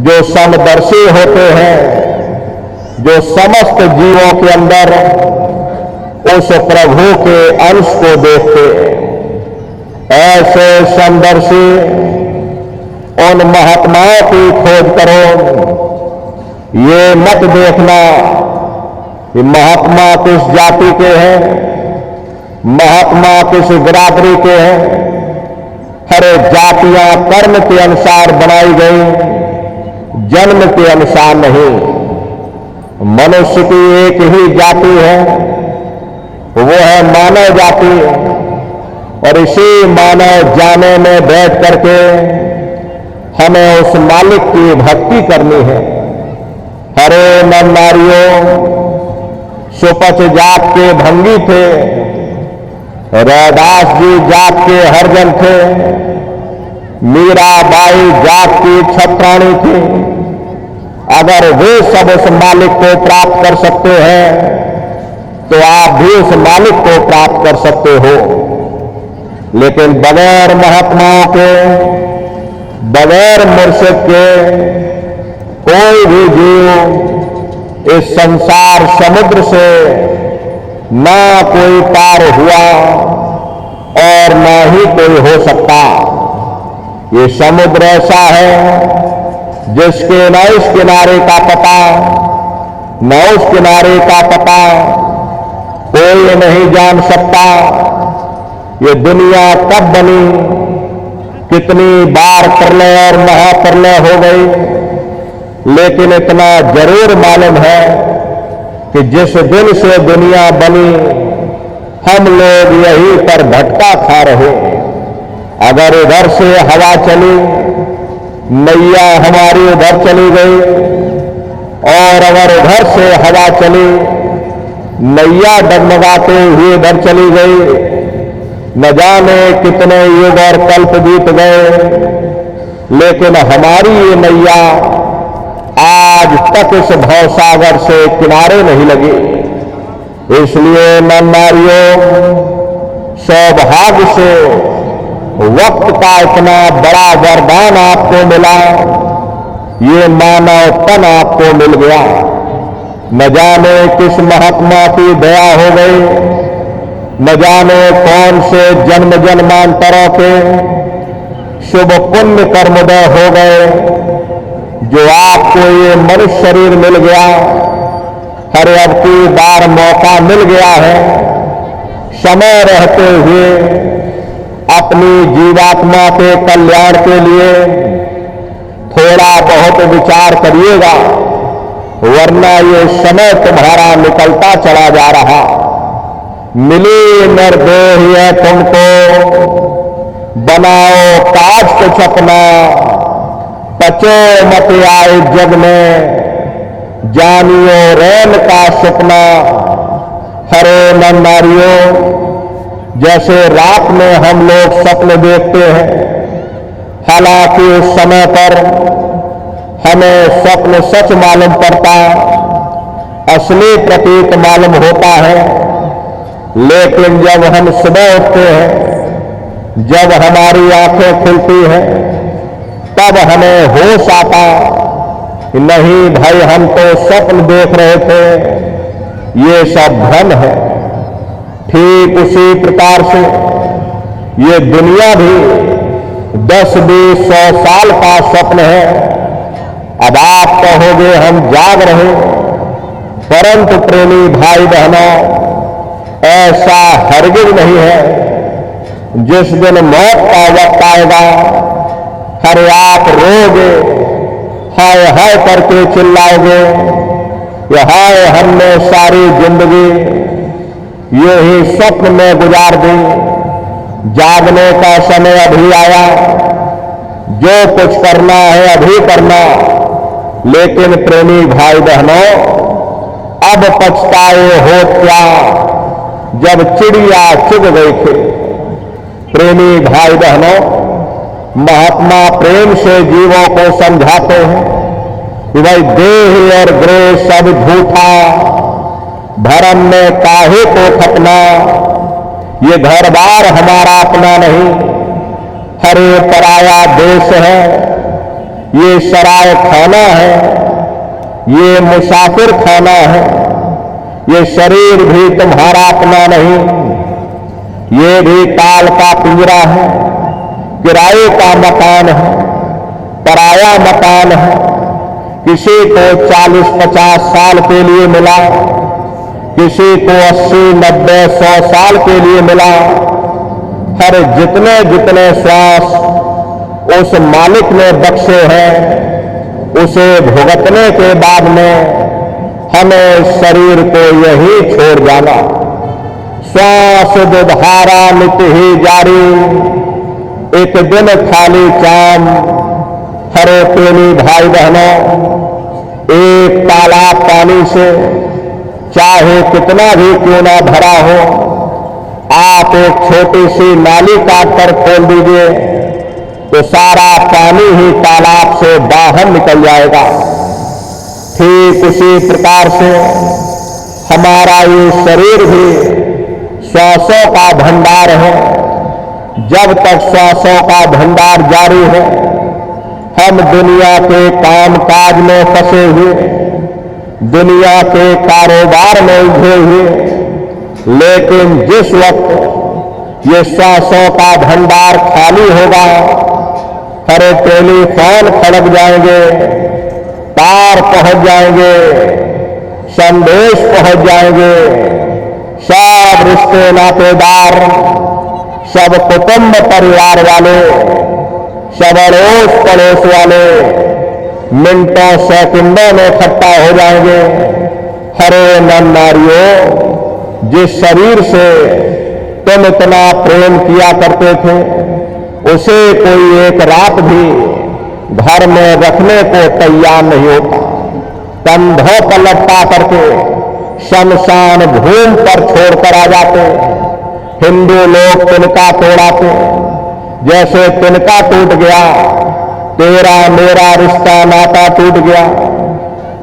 जो समदर्शी होते हैं, जो समस्त जीवों के अंदर उस प्रभु के अंश को देखते, ऐसे समदर्शी उन महात्माओं की खोज करो। ये मत देखना कि महात्मा किस जाति के हैं, महात्मा किस बिरादरी के हैं। हर जातियां कर्म के अनुसार बनाई गई, जन्म के अनुसार नहीं। मनुष्य की एक ही जाति है, वो है मानव जाति। और इसी मानव जाने में बैठ करके हमें उस मालिक की भक्ति करनी है। हरे नर नारियों, सुपच जात के भंगी थे, रैदास जी जात के हरजन थे, मीराबाई जात की छत्राणी थी। अगर वे सब उस मालिक को प्राप्त कर सकते हैं तो आप भी उस मालिक को प्राप्त कर सकते हो। लेकिन बगैर महात्माओं के, बगैर मुर्शिद के कोई भी जीव इस संसार समुद्र से ना कोई पार हुआ और ना ही कोई हो सकता। ये समुद्र ऐसा है जिसके न इस किनारे का पता न उस किनारे का पता कोई नहीं जान सकता। ये दुनिया कब बनी, कितनी बार प्रलय और महाप्रलय हो गई, लेकिन इतना जरूर मालूम है कि जिस दिन से दुनिया बनी हम लोग यहीं पर भटका खा रहे। अगर इधर से हवा चली, नैया हमारी उधर चली गई, और अगर उधर से हवा चली, नैया डगमगाते हुए इधर चली गई, न जाने कितने युग और कल्प बीत गए, लेकिन हमारी ये नैया आज तक इस भवसागर से किनारे नहीं लगी। इसलिए नर नारियों, सौभाग्य से वक्त का इतना बड़ा वरदान आपको मिला, ये मानव तन आपको मिल गया। न जाने किस महात्मा की दया हो गई, न जाने कौन से जन्म जन्मांतरों के शुभ पुण्य कर्मोदय हो गए जो आपको ये मनुष्य शरीर मिल गया। हर अब की बार मौका मिल गया है, समय रहते हुए अपनी जीवात्मा के कल्याण के लिए थोड़ा बहुत विचार करिएगा, वरना ये समय तुम्हारा निकलता चला जा रहा। मिली निर्देह है तुमको, बनाओ काज कुछ अपना, पचो मत आए जग में, जानियो रैन का सपना। हरे नर नारियों, जैसे रात में हम लोग स्वप्न देखते हैं, हालांकि उस समय पर हमें स्वप्न सच मालूम पड़ता, असली प्रतीत मालूम होता है। लेकिन जब हम सुबह उठते हैं, जब हमारी आंखें खुलती हैं, तब हमें होश आता कि नहीं भाई, हम तो स्वप्न देख रहे थे, ये सब भ्रम है। ठीक उसी प्रकार से ये दुनिया भी 10-20-100 साल का स्वप्न है। अब आप कहोगे हम जाग रहे, परंतु प्रेमी भाई बहनों, ऐसा हरगिज नहीं है। जिस दिन मौत का वक्त आएगा, हर आप रोगे, हाय हाय करके चिल्लाओगे कि हाय हमने सारी जिंदगी यूं ही स्वप्न में गुजार दी, जागने का समय अभी आया, जो कुछ करना है अभी करना। लेकिन प्रेमी भाई बहनों, अब पछताए हो क्या जब चिड़िया चुग गई थी। प्रेमी भाई बहनों, महात्मा प्रेम से जीवों को समझाते हैं कि भाई देह और ग्रह सब झूठा, धर्म में काहे को खपना, ये घर बार हमारा अपना नहीं, हरे पराया देश है, ये सराय खाना है, ये मुसाफिर खाना है, ये शरीर भी तुम्हारा अपना नहीं, ये भी काल का पिंजरा है, किराए का मकान है, पराया मकान है। किसी को 40-50 साल के लिए मिला, किसी को 80-90-100 साल के लिए मिला। हर जितने जितने श्वास उस मालिक ने बख्शे हैं, उसे भुगतने के बाद में हमें शरीर को यही छोड़ जाना। श्वास दुधारा नित्य ही जारी, एक दिन खाली चाम। हरे प्रेमी भाई बहनों, एक तालाब पानी से चाहे कितना भी क्यों ना भरा हो, आप एक छोटी सी नाली काट कर खोल दीजिए तो सारा पानी ही तालाब से बाहर निकल जाएगा। ठीक उसी प्रकार से हमारा ये शरीर भी श्वासों का भंडार है। जब तक श्वासों का भंडार जारी है, हम दुनिया के काम काज में फंसे हुए, दुनिया के कारोबार में उलझे हुए, लेकिन जिस वक्त ये श्वासों का भंडार खाली होगा, हरे टेलीफोन खड़क जाएंगे, तार पहुंच जाएंगे, संदेश पहुंच जाएंगे, सब रिश्ते नातेदार, सब कुटुंब परिवार वाले, सब अड़ोस पड़ोस वाले मिनटों सेकंडों में इकट्ठा हो जाएंगे। हरे नर नारियों, जिस शरीर से तुम इतना प्रेम किया करते थे, उसे कोई एक रात भी घर में रखने को तैयार नहीं होता। कंधों पर लटका करके शमशान भूमि पर छोड़कर आ जाते। हिंदू लोग तिनका तोड़ाते, जैसे तिनका टूट गया तेरा मेरा रिश्ता नाता टूट गया।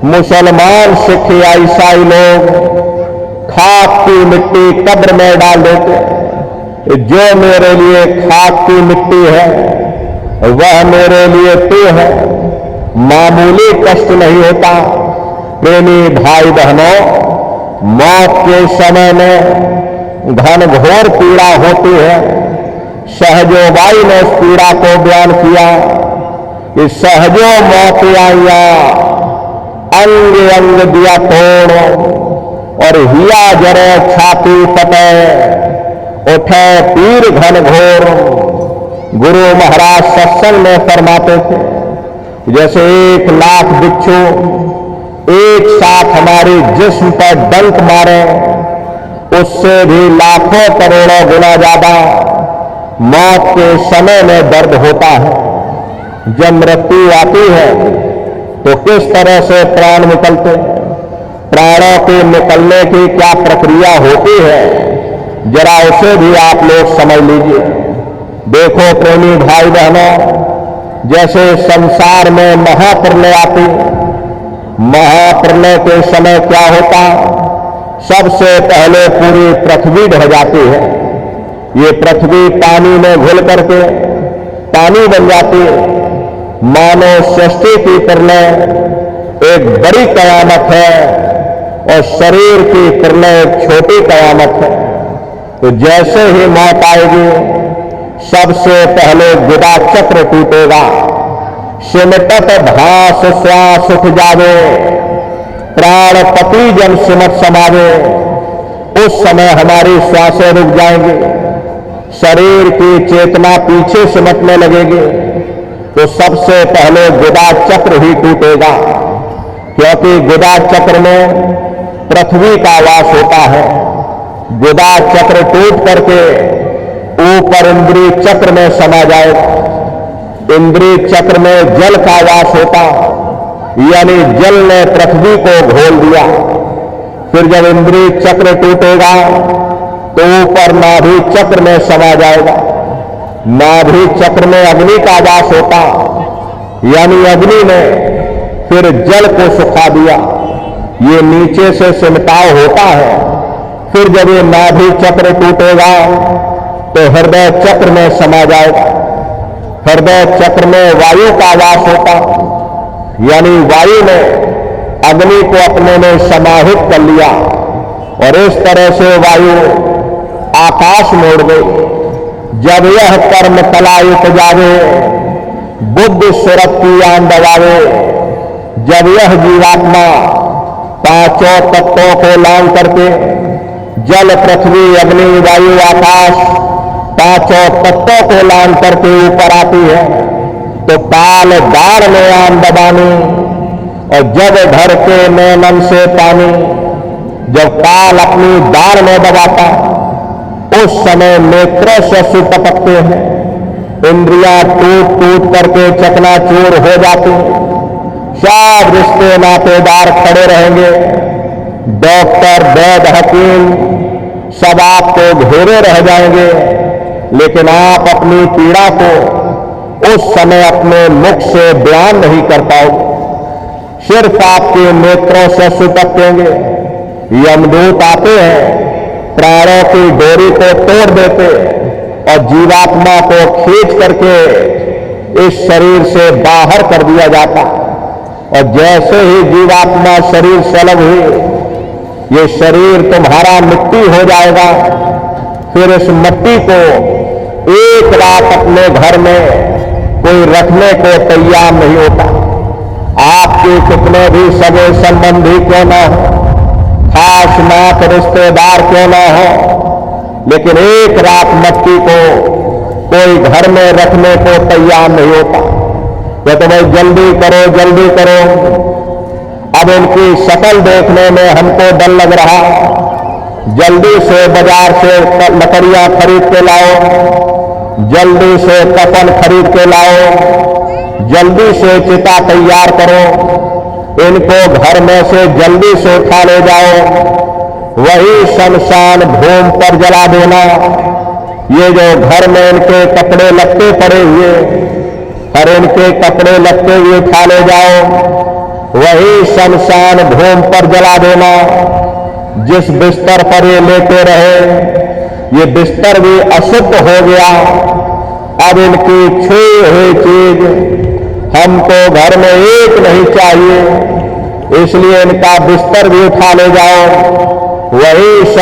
मुसलमान सिख या ईसाई लोग खाक की मिट्टी कब्र में डाल देते। जो मेरे लिए खाक की मिट्टी है, वह मेरे लिए तू है। मामूली कष्ट नहीं होता। प्रेमी भाई बहनों, मौत के समय में घनघोर पीड़ा होती है। सहजोबाई ने इस पीड़ा को बयान किया कि सहजो मौत आया, अंग अंग दिया तोड़, और हिया जरे छाती फटे, उठे पीर घनघोर। गुरु महाराज सत्संग में फरमाते थे, जैसे 1,00,000 बिच्छू एक साथ हमारी जिस्म पर डंक मारे, उससे भी लाखों करोड़ों गुना ज्यादा मौत के समय में दर्द होता है। जब मृत्यु आती है तो किस तरह से प्राण निकलते, प्राणों के निकलने की क्या प्रक्रिया होती है, जरा उसे भी आप लोग समझ लीजिए। देखो प्रेमी भाई बहनों, जैसे संसार में महाप्रलय आती, महाप्रलय के समय क्या होता, सबसे पहले पूरी पृथ्वी ढह जाती है। ये पृथ्वी पानी में घुल करके पानी बन जाती है। मानव सृष्टि की प्रलय एक बड़ी कयामत है और शरीर की प्रलय एक छोटी कयामत है। तो जैसे ही मौत आएगी, सबसे पहले गुदा चक्र टूटेगा, सिमटत भास श्वास उठ जावे, प्राणपति जन सिमट समावे। उस समय हमारी श्वासें रुक जाएंगी, शरीर की चेतना पीछे सिमटने लगेगी। तो सबसे पहले गुदा चक्र ही टूटेगा, क्योंकि गुदा चक्र में पृथ्वी का वास होता है। गुदा चक्र टूट करके ऊपर इंद्रिय चक्र में समा जाएगा। इंद्रिय चक्र में जल का वास होता, यानी जल ने पृथ्वी को घोल दिया। फिर जब इंद्रिय चक्र टूटेगा तो ऊपर नाभि चक्र में समा जाएगा। नाभि चक्र में अग्नि का वास होता, यानी अग्नि ने फिर जल को सुखा दिया। ये नीचे से सिमटाव होता है। फिर जब ये नाभि चक्र टूटेगा तो हृदय चक्र में समा जाएगा। हृदय चक्र में वायु का वास होता, यानी वायु ने अग्नि को अपने में समाहित कर लिया और इस तरह से वायु आकाश में उड़ गई। जब यह कर्म कला उपजावे, बुद्धि सुरत की आन दबावे, जब यह जीवात्मा पांचों तत्वों को लांग करके जल, पृथ्वी, अग्नि, वायु, आकाश पांचों तत्वों को लांग करके ऊपर आती है, तो काल दार में आन दबानी और जब धर के नैनन से पानी, जब काल अपनी दार में दबाता उस समय नेत्रों से अश्रु टपकते हैं, इंद्रियां टूट टूट करके चकनाचूर हो जाती, सब रिश्ते नातेदार खड़े रहेंगे, डॉक्टर, वैद्य, हकीम सब आपको घेरे रह जाएंगे, लेकिन आप अपनी पीड़ा को उस समय अपने मुख से बयान नहीं कर पाओगे, सिर्फ आपके नेत्रों से अश्रु टपकेंगे। यमदूत आते हैं, प्राणों की डोरी को तोड़ देते और जीवात्मा को खींच करके इस शरीर से बाहर कर दिया जाता, और जैसे ही जीवात्मा शरीर से अलग हुई, ये शरीर तुम्हारा मिट्टी हो जाएगा। फिर इस मिट्टी को एक रात अपने घर में कोई रखने को तैयार नहीं होता। आपके कितने भी सगे संबंधी क्यों ना हो, खास नात रिश्तेदार क्यों ना हो, लेकिन एक रात मिट्टी को कोई घर में रखने को तैयार नहीं होता। तो भाई जल्दी करो, जल्दी करो, अब इनकी शक्ल देखने में हमको डर लग रहा, जल्दी से बाजार से लकड़ियां खरीद के लाओ, जल्दी से कफन खरीद के लाओ, जल्दी से चिता तैयार करो, इनको घर में से जल्दी से उठा ले जाओ, वही शमशान भूमि पर जला देना। ये जो घर में इनके कपड़े लत्ते पड़े हुए, और इनके कपड़े लत्ते हुए उठा ले जाओ, वही शमशान भूमि पर जला देना। जिस बिस्तर पर ये लेटे रहे, ये बिस्तर भी अशुद्ध हो गया। अब इनकी छुई हुई चीज हमको घर में एक नहीं चाहिए, इसलिए इनका बिस्तर भी उठा ले जाओ, वही